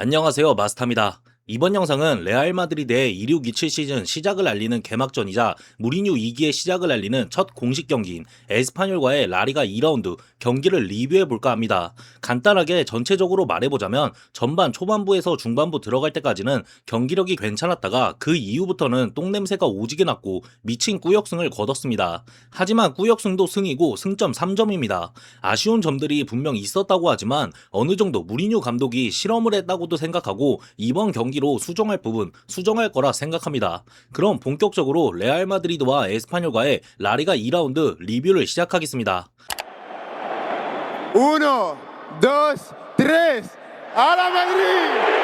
안녕하세요, 마스타입니다. 이번 영상은 레알 마드리드의 26-27 시즌 시작을 알리는 개막전이자 무리뉴 2기의 시작을 알리는 첫 공식 경기인 에스파뇰과의 라리가 2라운드 경기를 리뷰해볼까 합니다. 간단하게 전체적으로 말해보자면 전반 초반부에서 중반부 들어갈 때까지는 경기력이 괜찮았다가 그 이후부터는 똥냄새가 오지게 났고 미친 꾸역승을 거뒀습니다. 하지만 꾸역승도 승이고 승점 3점입니다. 아쉬운 점들이 분명 있었다고 하지만 어느 정도 무리뉴 감독이 실험을 했다고도 생각하고 이번 경기로 수정할 부분, 수정할 거라 생각합니다. 그럼 본격적으로 레알 마드리드와 에스파뇰과의 라리가 2라운드 리뷰를 시작하겠습니다. Uno, dos, tres, ¡a la Madrid!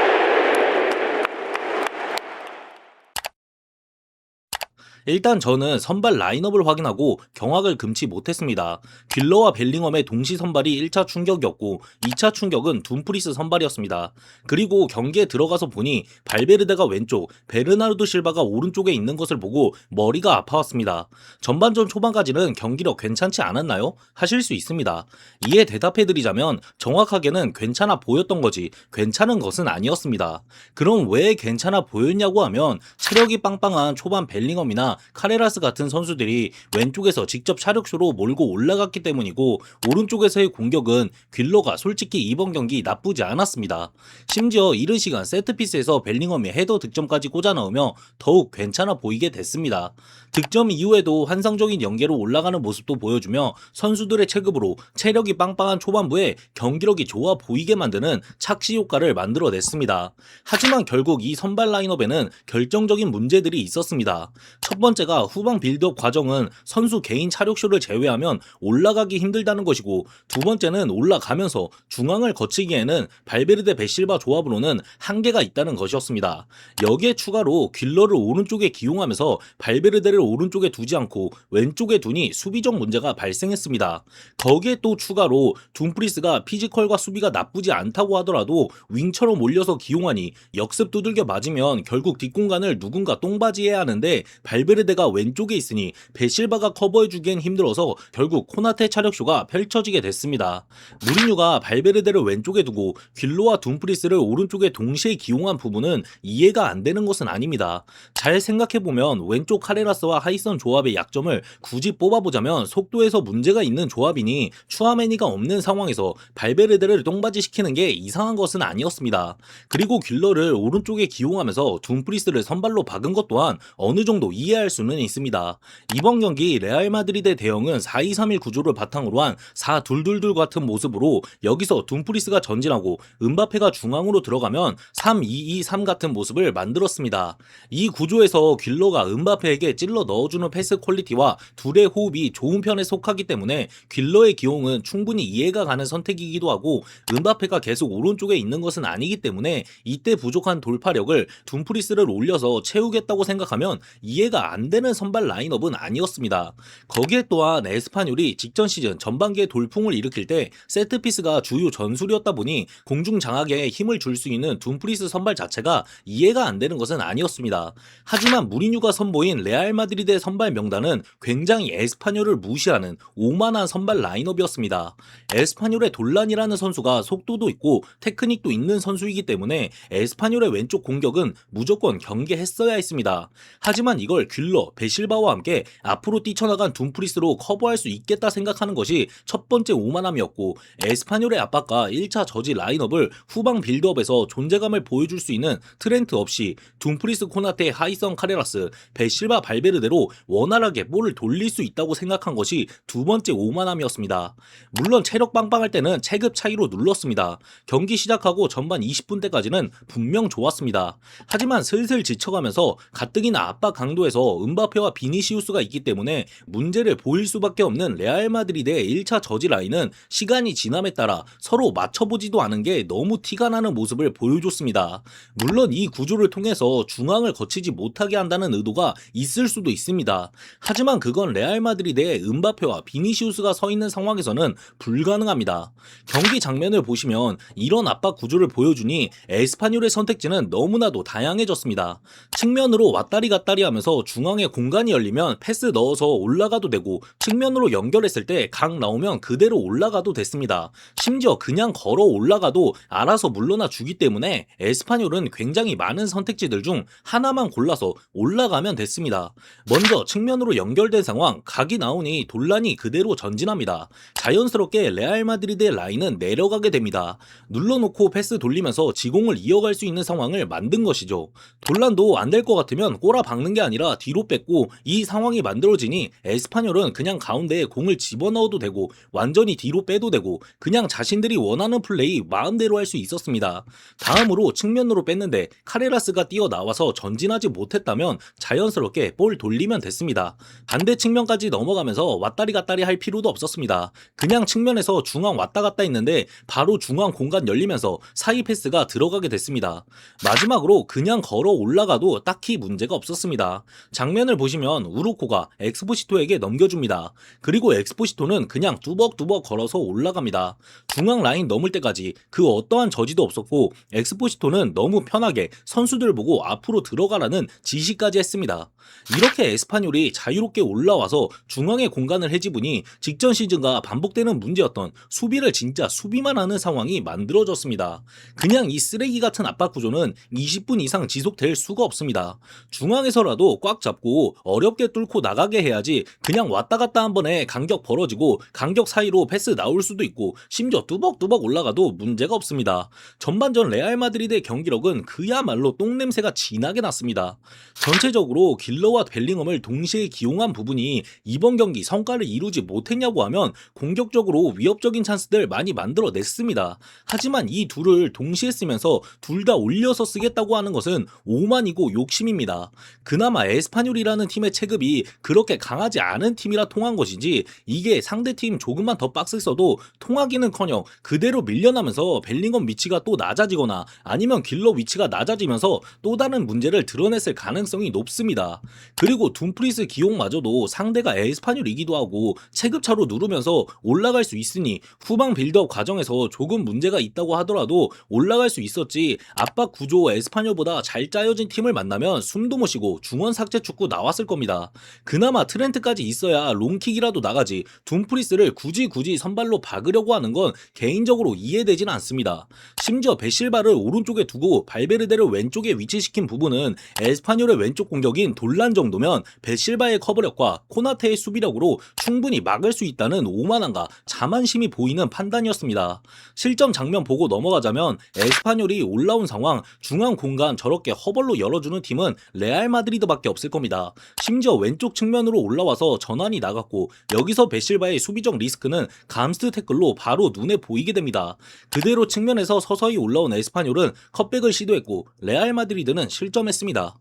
일단 저는 선발 라인업을 확인하고 경악을 금치 못했습니다. 귓러와 벨링엄의 동시 선발이 1차 충격이었고 2차 충격은 둠프리스 선발이었습니다. 그리고 경기에 들어가서 보니 발베르데가 왼쪽, 베르나르도 실바가 오른쪽에 있는 것을 보고 머리가 아파왔습니다. 전반전 초반까지는 경기력 괜찮지 않았나요? 하실 수 있습니다. 이에 대답해드리자면 정확하게는 괜찮아 보였던 거지 괜찮은 것은 아니었습니다. 그럼 왜 괜찮아 보였냐고 하면 체력이 빵빵한 초반 벨링엄이나 카레라스 같은 선수들이 왼쪽에서 직접 차력쇼로 몰고 올라갔기 때문이고 오른쪽에서의 공격은 귓러가 솔직히 이번 경기 나쁘지 않았습니다. 심지어 이른 시간 세트피스에서 벨링엄이 헤더 득점까지 꽂아 넣으며 더욱 괜찮아 보이게 됐습니다. 득점 이후에도 환상적인 연계로 올라가는 모습도 보여주며 선수들의 체급으로 체력이 빵빵한 초반부에 경기력이 좋아 보이게 만드는 착시 효과를 만들어냈습니다. 하지만 결국 이 선발 라인업에는 결정적인 문제들이 있었습니다. 첫 번째가 후방 빌드업 과정은 선수 개인 차력쇼를 제외하면 올라가기 힘들다는 것이고 두 번째는 올라가면서 중앙을 거치기에는 발베르데 베실바 조합으로는 한계가 있다는 것이었습니다. 여기에 추가로 귓러를 오른쪽에 기용하면서 발베르데를 오른쪽에 두지 않고 왼쪽에 두니 수비적 문제가 발생했습니다. 거기에 또 추가로 둠프리스가 피지컬과 수비가 나쁘지 않다고 하더라도 윙처럼 올려서 기용하니 역습 두들겨 맞으면 결국 뒷공간을 누군가 똥바지해야 하는데 발베르데가 왼쪽에 있으니 베실바가 커버해주기엔 힘들어서 결국 코나테 차력쇼가 펼쳐지게 됐습니다. 무리뉴가 발베르데를 왼쪽에 두고 귓러와 둠프리스를 오른쪽에 동시에 기용한 부분은 이해가 안 되는 것은 아닙니다. 잘 생각해보면 왼쪽 카레라스와 하이선 조합의 약점을 굳이 뽑아보자면 속도에서 문제가 있는 조합이니 추아메니가 없는 상황에서 발베르데를 똥바지 시키는 게 이상한 것은 아니었습니다. 그리고 귓러를 오른쪽에 기용하면서 둠프리스를 선발로 박은 것 또한 어느 정도 이해할 수는 있습니다. 이번 경기 레알 마드리드의 대형은 4-2-3-1 구조를 바탕으로 한 4-2-2-2 같은 모습으로 여기서 둠프리스가 전진하고 은바페가 중앙으로 들어가면 3-2-2-3 같은 모습을 만들었습니다. 이 구조에서 귓러가 은바페에게 찔러 넣어주는 패스 퀄리티와 둘의 호흡이 좋은 편에 속하기 때문에 귓러의 기용은 충분히 이해가 가는 선택이기도 하고 은바페가 계속 오른쪽에 있는 것은 아니기 때문에 이때 부족한 돌파력을 둠프리스를 올려서 채우겠다고 생각하면 이해가 안 되는 선발 라인업은 아니었습니다. 거기에 또한 에스파뇰이 직전 시즌 전반기에 돌풍을 일으킬 때 세트피스가 주요 전술이었다 보니 공중 장악에 힘을 줄 수 있는 둠프리스 선발 자체가 이해가 안 되는 것은 아니었습니다. 하지만 무리뉴가 선보인 레알 마드리드의 선발 명단은 굉장히 에스파뇰을 무시하는 오만한 선발 라인업이었습니다. 에스파뇰의 돌란이라는 선수가 속도도 있고 테크닉도 있는 선수이기 때문에 에스파뇰의 왼쪽 공격은 무조건 경계했어야 했습니다. 하지만 이걸 귓러, 베실바와 함께 앞으로 뛰쳐나간 둠프리스로 커버할 수 있겠다 생각하는 것이 첫 번째 오만함이었고 에스파뇰의 압박과 1차 저지 라인업을 후방 빌드업에서 존재감을 보여줄 수 있는 트렌트 없이 둠프리스 코나테 하이선 카레라스, 베실바 발베르데로 원활하게 볼을 돌릴 수 있다고 생각한 것이 두 번째 오만함이었습니다. 물론 체력 빵빵할 때는 체급 차이로 눌렀습니다. 경기 시작하고 전반 20분 때까지는 분명 좋았습니다. 하지만 슬슬 지쳐가면서 가뜩이나 압박 강도에서 은바페와 비니시우스가 있기 때문에 문제를 보일 수밖에 없는 레알 마드리드의 1차 저지 라인은 시간이 지남에 따라 서로 맞춰보지도 않은 게 너무 티가 나는 모습을 보여줬습니다. 물론 이 구조를 통해서 중앙을 거치지 못하게 한다는 의도가 있을 수도 있습니다. 하지만 그건 레알 마드리드의 은바페와 비니시우스가 서 있는 상황에서는 불가능합니다. 경기 장면을 보시면 이런 압박 구조를 보여주니 에스파뇰의 선택지는 너무나도 다양해졌습니다. 측면으로 왔다리 갔다리 하면서 중앙에 공간이 열리면 패스 넣어서 올라가도 되고 측면으로 연결했을 때 각 나오면 그대로 올라가도 됐습니다. 심지어 그냥 걸어 올라가도 알아서 물러나 주기 때문에 에스파뇰은 굉장히 많은 선택지들 중 하나만 골라서 올라가면 됐습니다. 먼저 측면으로 연결된 상황, 각이 나오니 돌란이 그대로 전진합니다. 자연스럽게 레알 마드리드의 라인은 내려가게 됩니다. 눌러놓고 패스 돌리면서 지공을 이어갈 수 있는 상황을 만든 것이죠. 돌란도 안 될 것 같으면 꼬라 박는 게 아니라 뒤로 뺐고 이 상황이 만들어지니 에스파뇰은 그냥 가운데에 공을 집어넣어도 되고 완전히 뒤로 빼도 되고 그냥 자신들이 원하는 플레이 마음대로 할 수 있었습니다. 다음으로 측면으로 뺐는데 카레라스가 뛰어나와서 전진하지 못했다면 자연스럽게 볼 돌리면 됐습니다. 반대 측면까지 넘어가면서 왔다리 갔다리 할 필요도 없었습니다. 그냥 측면에서 중앙 왔다 갔다 했는데 바로 중앙 공간 열리면서 사이 패스가 들어가게 됐습니다. 마지막으로 그냥 걸어 올라가도 딱히 문제가 없었습니다. 장면을 보시면 우루코가 엑스포시토에게 넘겨줍니다. 그리고 엑스포시토는 그냥 뚜벅뚜벅 걸어서 올라갑니다. 중앙 라인 넘을 때까지 그 어떠한 저지도 없었고 엑스포시토는 너무 편하게 선수들 보고 앞으로 들어가라는 지시까지 했습니다. 이렇게 에스파뇰이 자유롭게 올라와서 중앙의 공간을 헤집으니 직전 시즌과 반복되는 문제였던 수비를 진짜 수비만 하는 상황이 만들어졌습니다. 그냥 이 쓰레기 같은 압박 구조는 20분 이상 지속될 수가 없습니다. 중앙에서라도 꽉 잡고 어렵게 뚫고 나가게 해야지 그냥 왔다 갔다 한 번에 간격 벌어지고 간격 사이로 패스 나올 수도 있고 심지어 뚜벅뚜벅 올라가도 문제가 없습니다. 전반전 레알 마드리드의 경기력은 그야말로 똥냄새가 진하게 났습니다. 전체적으로 길러와 벨링엄을 동시에 기용한 부분이 이번 경기 성과를 이루지 못했냐고 하면 공격적으로 위협적인 찬스들 많이 만들어냈습니다. 하지만 이 둘을 동시에 쓰면서 둘 다 올려서 쓰겠다고 하는 것은 오만이고 욕심입니다. 그나마 에스파뇰이라는 팀의 체급이 그렇게 강하지 않은 팀이라 통한 것이지 이게 상대팀 조금만 더 빡세 써도 통하기는커녕 그대로 밀려나면서 벨링엄 위치가 또 낮아지거나 아니면 길러 위치가 낮아지면서 또 다른 문제를 드러냈을 가능성이 높습니다. 그리고 둠프리스 기용마저도 상대가 에스파뇰이기도 하고 체급차로 누르면서 올라갈 수 있으니 후방 빌드업 과정에서 조금 문제가 있다고 하더라도 올라갈 수 있었지 압박 구조 에스파뇰보다 잘 짜여진 팀을 만나면 숨도 못 쉬고 중원 삭제 축구 나왔을 겁니다. 그나마 트렌트까지 있어야 롱킥이라도 나가지 둠프리스를 굳이 선발로 박으려고 하는 건 개인적으로 이해되진 않습니다. 심지어 베실바를 오른쪽에 두고 발베르데를 왼쪽에 위치시킨 부분은 에스파뇰의 왼쪽 공격인 돌란 정도면 베실바의 커버력과 코나테의 수비력으로 충분히 막을 수 있다는 오만함과 자만심이 보이는 판단이었습니다. 실점 장면 보고 넘어가자면 에스파뇰이 올라온 상황 중앙 공간 저렇게 허벌로 열어주는 팀은 레알 마드리드밖에 없을 겁니다. 심지어 왼쪽 측면으로 올라와서 전환이 나갔고 여기서 베실바의 수비적 리스크는 감스트 태클로 바로 눈에 보이게 됩니다. 그대로 측면에서 서서히 올라온 에스파뇰은 컷백을 시도했고 레알 마드리드는 실점했습니다.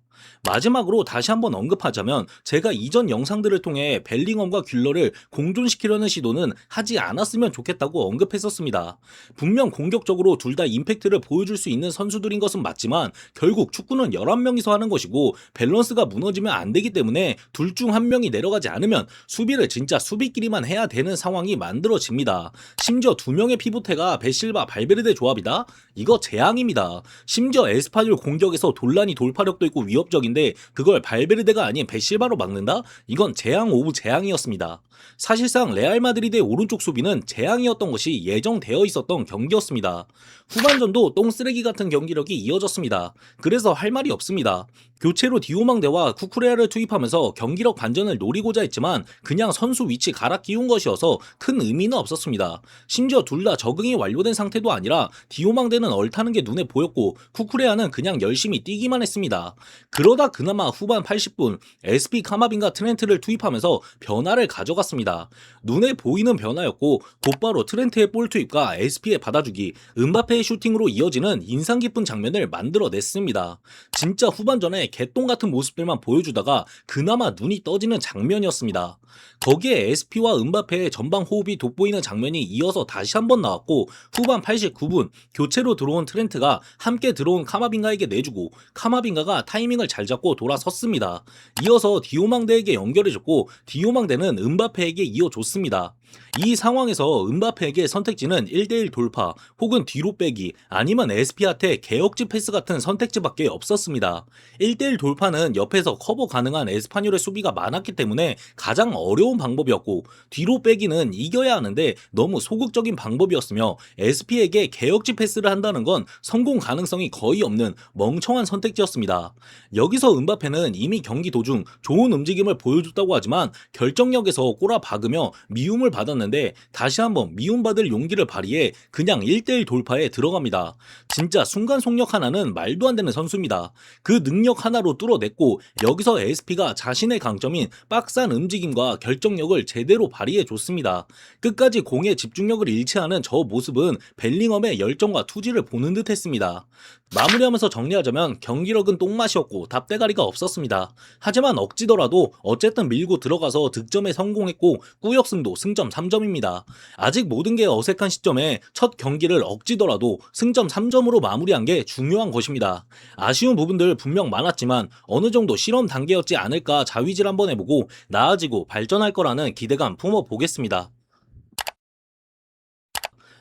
마지막으로 다시 한번 언급하자면 제가 이전 영상들을 통해 벨링엄과 귤러를 공존시키려는 시도는 하지 않았으면 좋겠다고 언급했었습니다. 분명 공격적으로 둘 다 임팩트를 보여줄 수 있는 선수들인 것은 맞지만 결국 축구는 11명이서 하는 것이고 밸런스가 무너지면 안 되기 때문에 둘 중 한 명이 내려가지 않으면 수비를 진짜 수비끼리만 해야 되는 상황이 만들어집니다. 심지어 두 명의 피보테가 베실바 발베르데 조합이다? 이거 재앙입니다. 심지어 에스파뇰 공격에서 돌란이 돌파력도 있고 위협적인데 그걸 발베르데가 아닌 베실바로 막는다? 이건 재앙 오브 재앙이었습니다. 사실상 레알 마드리드의 오른쪽 수비는 재앙이었던 것이 예정되어 있었던 경기였습니다. 후반전도 똥쓰레기 같은 경기력이 이어졌습니다. 그래서 할 말이 없습니다. 교체로 디오망데와 쿠쿠레아를 투입하면서 경기력 반전을 노리고자 했지만 그냥 선수 위치 갈아 끼운 것이어서 큰 의미는 없었습니다. 심지어 둘 다 적응이 완료된 상태도 아니라 디오망데는 얼타는 게 눈에 보였고 쿠쿠레아는 그냥 열심히 뛰기만 했습니다. 그러다 그나마 후반 80분 SP 카마빈과 트렌트를 투입하면서 변화를 가져갔습니다. 눈에 보이는 변화였고 곧바로 트렌트의 볼 투입과 SP의 받아주기, 은바페의 슈팅으로 이어지는 인상 깊은 장면을 만들어냈습니다. 진짜 후반전에 개똥 같은 모습들만 보여주다가 그나마 눈이 떠지는 장면이었습니다. 거기에 SP와 은바페의 전방 호흡이 돋보이는 장면이 이어서 다시 한번 나왔고 후반 89분 교체로 들어온 트렌트가 함께 들어온 카마빈가에게 내주고 카마빈가가 타이밍을 잘 잡고 돌아섰습니다. 이어서 디오망데에게 연결해줬고 디오망데는 은바페에게 이어줬습니다. 이 상황에서 은바페에게 선택지는 1대1 돌파 혹은 뒤로 빼기 아니면 에스피한테 개혁지 패스 같은 선택지밖에 없었습니다. 1대1 돌파는 옆에서 커버 가능한 에스파뇰의 수비가 많았기 때문에 가장 어려운 방법이었고, 뒤로 빼기는 이겨야 하는데 너무 소극적인 방법이었으며 SP에게 개혁지 패스를 한다는 건 성공 가능성이 거의 없는 멍청한 선택지였습니다. 여기서 은바페는 이미 경기 도중 좋은 움직임을 보여줬다고 하지만 결정력에서 꼬라 박으며 미움을 받았는데 다시 한번 미움받을 용기를 발휘해 그냥 1대1 돌파에 들어갑니다. 진짜 순간속력 하나는 말도 안 되는 선수입니다. 그 능력 하나로 뚫어냈고, 여기서 SP가 자신의 강점인 박스한 움직임과 결정력을 제대로 발휘해 줬습니다. 끝까지 공에 집중력을 잃지 않은 저 모습은 벨링엄의 열정과 투지를 보는 듯 했습니다. 마무리하면서 정리하자면 경기력은 똥맛이었고 답대가리가 없었습니다. 하지만 억지더라도 어쨌든 밀고 들어가서 득점에 성공했고 꾸역승도 승점 3점입니다. 아직 모든 게 어색한 시점에 첫 경기를 억지더라도 승점 3점으로 마무리한 게 중요한 것입니다. 아쉬운 부분들 분명 많았지만 어느 정도 실험 단계였지 않을까 자위질 한번 해보고 나아지고 발전할 거라는 기대감 품어보겠습니다.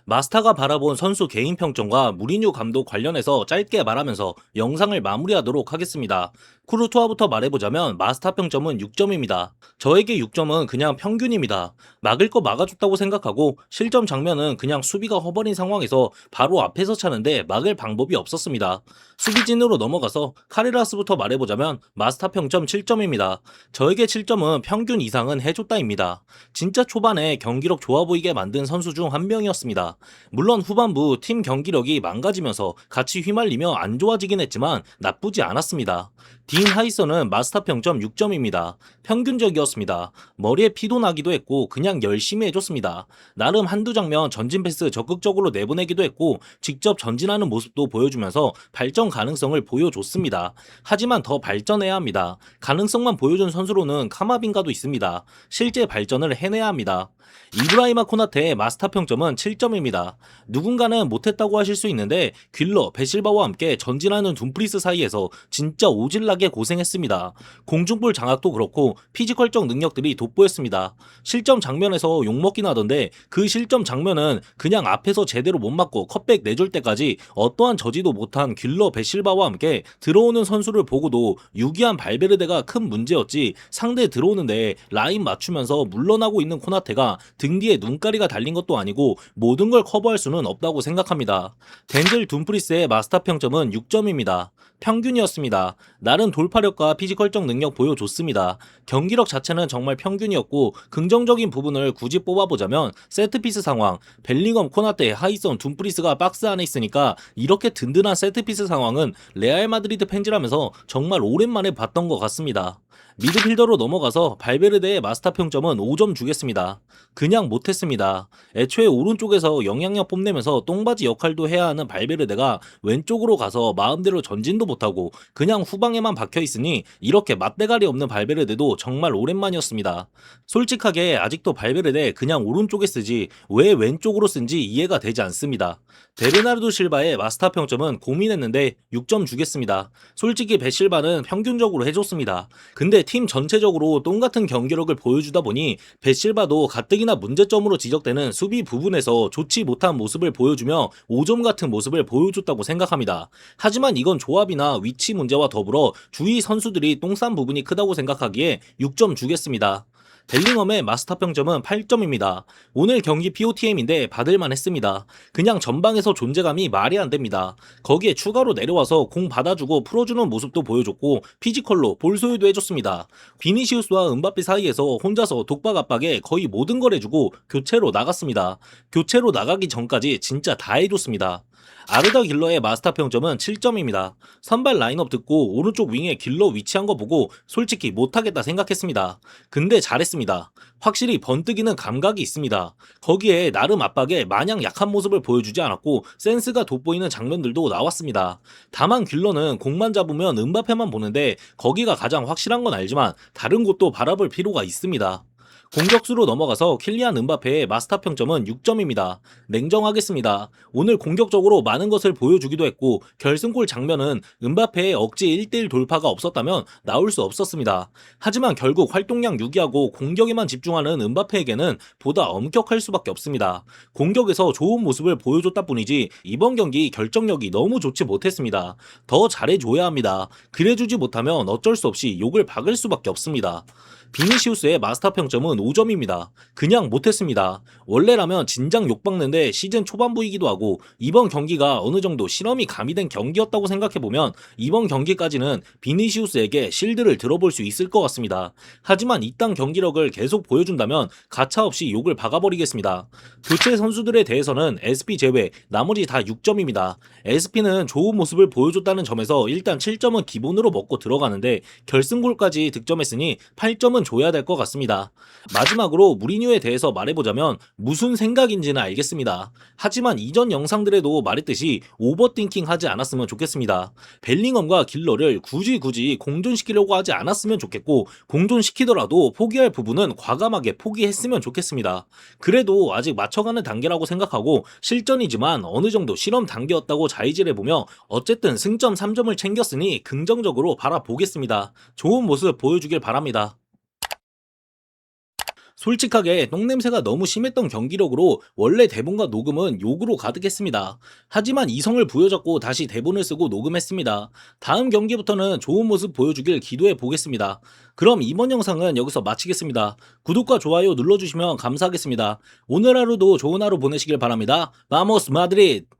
마스타가 바라본 선수 개인 평점과 무리뉴 감독 관련해서 짧게 말하면서 영상을 마무리하도록 하겠습니다. 쿠르투아부터 말해보자면 마스타 평점은 6점입니다. 저에게 6점은 그냥 평균입니다. 막을 거 막아줬다고 생각하고 실점 장면은 그냥 수비가 허버린 상황에서 바로 앞에서 차는데 막을 방법이 없었습니다. 수비진으로 넘어가서 카레라스부터 말해보자면 마스타 평점 7점입니다. 저에게 7점은 평균 이상은 해줬다입니다. 진짜 초반에 경기력 좋아 보이게 만든 선수 중 한 명이었습니다. 물론 후반부 팀 경기력이 망가지면서 같이 휘말리며 안 좋아지긴 했지만 나쁘지 않았습니다. 딘 하이선은 마스타 평점 6점입니다. 평균적이었습니다. 머리에 피도 나기도 했고 그냥 열심히 해줬습니다. 나름 한두 장면 전진 패스 적극적으로 내보내기도 했고 직접 전진하는 모습도 보여주면서 발전 가능성을 보여줬습니다. 하지만 더 발전해야 합니다. 가능성만 보여준 선수로는 카마빈가도 있습니다. 실제 발전을 해내야 합니다. 이브라이마 코나테의 마스타 평점은 7점입니다. 누군가는 못했다고 하실 수 있는데 퀼러, 베실바와 함께 전진하는 둠프리스 사이에서 진짜 오질나게 고생했습니다. 공중볼 장악도 그렇고 피지컬적 능력들이 돋보였습니다. 실점 장면에서 욕먹긴 하던데 그 실점 장면은 그냥 앞에서 제대로 못 맞고 컷백 내줄 때까지 어떠한 저지도 못한 퀼러, 베실바와 함께 들어오는 선수를 보고도 유기한 발베르데가 큰 문제였지, 상대 들어오는데 라인 맞추면서 물러나고 있는 코나테가 등 뒤에 눈가리가 달린 것도 아니고 모든 걸 커버할 수는 없다고 생각합니다. 덴젤 둠프리스의 마스타 평점은 6점입니다. 평균이었습니다. 나름 돌파력과 피지컬적 능력 보여줬습니다. 경기력 자체는 정말 평균이었고 긍정적인 부분을 굳이 뽑아보자면 세트피스 상황, 벨링엄, 코나테, 하이선, 둠프리스가 박스 안에 있으니까 이렇게 든든한 세트피스 상황은 레알 마드리드 팬즈라면서 정말 오랜만에 봤던 것 같습니다. 미드필더로 넘어가서 발베르데의 마스타 평점은 5점 주겠습니다. 그냥 못했습니다. 애초에 오른쪽에서 영향력 뽐내면서 똥바지 역할도 해야 하는 발베르데가 왼쪽으로 가서 마음대로 전진도 못하고 그냥 후방에만 박혀있으니 이렇게 맞대가리 없는 발베르데도 정말 오랜만이었습니다. 솔직하게 아직도 발베르데 그냥 오른쪽에 쓰지 왜 왼쪽으로 쓴지 이해가 되지 않습니다. 베르나르도 실바의 마스타 평점은 고민했는데 6점 주겠습니다. 솔직히 베실바는 평균적으로 해줬습니다. 근데 팀 전체적으로 똥같은 경기력을 보여주다 보니 베실바도 가뜩이나 문제점으로 지적되는 수비 부분에서 좋지 못한 모습을 보여주며 5점 같은 모습을 보여줬다고 생각합니다. 하지만 이건 조합이나 위치 문제와 더불어 주위 선수들이 똥 싼 부분이 크다고 생각하기에 6점 주겠습니다. 벨링엄의 마스타 평점은 8점입니다. 오늘 경기 POTM인데 받을만 했습니다. 그냥 전방에서 존재감이 말이 안 됩니다. 거기에 추가로 내려와서 공 받아주고 풀어주는 모습도 보여줬고 피지컬로 볼 소유도 해줬습니다. 비니시우스와 은바페 사이에서 혼자서 독박 압박에 거의 모든 걸 해주고 교체로 나갔습니다. 교체로 나가기 전까지 진짜 다 해줬습니다. 아르다 길러의 마스타 평점은 7점입니다. 선발 라인업 듣고 오른쪽 윙에 길러 위치한 거 보고 솔직히 못하겠다 생각했습니다. 근데 잘했습니다. 확실히 번뜩이는 감각이 있습니다. 거기에 나름 압박에 마냥 약한 모습을 보여주지 않았고 센스가 돋보이는 장면들도 나왔습니다. 다만 길러는 공만 잡으면 은바페만 보는데 거기가 가장 확실한 건 알지만 다른 곳도 바라볼 필요가 있습니다. 공격수로 넘어가서 킬리안 은바페의 마스터 평점은 6점입니다. 냉정하겠습니다. 오늘 공격적으로 많은 것을 보여주기도 했고 결승골 장면은 은바페의 억지 1대1 돌파가 없었다면 나올 수 없었습니다. 하지만 결국 활동량 유기하고 공격에만 집중하는 은바페에게는 보다 엄격할 수밖에 없습니다. 공격에서 좋은 모습을 보여줬다 뿐이지 이번 경기 결정력이 너무 좋지 못했습니다. 더 잘해줘야 합니다. 그래주지 못하면 어쩔 수 없이 욕을 박을 수밖에 없습니다. 비니시우스의 마스터 평점은 5점입니다. 그냥 못했습니다. 원래라면 진작 욕박는데 시즌 초반부이기도 하고 이번 경기가 어느 정도 실험이 가미된 경기였다고 생각해보면 이번 경기까지는 비니시우스에게 실드를 들어볼 수 있을 것 같습니다. 하지만 이딴 경기력을 계속 보여준다면 가차없이 욕을 박아버리겠습니다. 교체 선수들에 대해서는 SP 제외 나머지 다 6점입니다. SP는 좋은 모습을 보여줬다는 점에서 일단 7점은 기본으로 먹고 들어가는데 결승골까지 득점했으니 8점은 줘야 될 것 같습니다. 마지막으로 무리뉴에 대해서 말해보자면 무슨 생각인지는 알겠습니다. 하지만 이전 영상들에도 말했듯이 오버띵킹 하지 않았으면 좋겠습니다. 벨링엄과 길러를 굳이 공존시키려고 하지 않았으면 좋겠고 공존시키더라도 포기할 부분은 과감하게 포기했으면 좋겠습니다. 그래도 아직 맞춰가는 단계라고 생각하고 실전이지만 어느 정도 실험 단계였다고 자의질해보며 어쨌든 승점 3점을 챙겼으니 긍정적으로 바라보겠습니다. 좋은 모습 보여주길 바랍니다. 솔직하게 똥냄새가 너무 심했던 경기력으로 원래 대본과 녹음은 욕으로 가득했습니다. 하지만 이성을 부여잡고 다시 대본을 쓰고 녹음했습니다. 다음 경기부터는 좋은 모습 보여주길 기도해 보겠습니다. 그럼 이번 영상은 여기서 마치겠습니다. 구독과 좋아요 눌러주시면 감사하겠습니다. 오늘 하루도 좋은 하루 보내시길 바랍니다. 바모스 마드리드!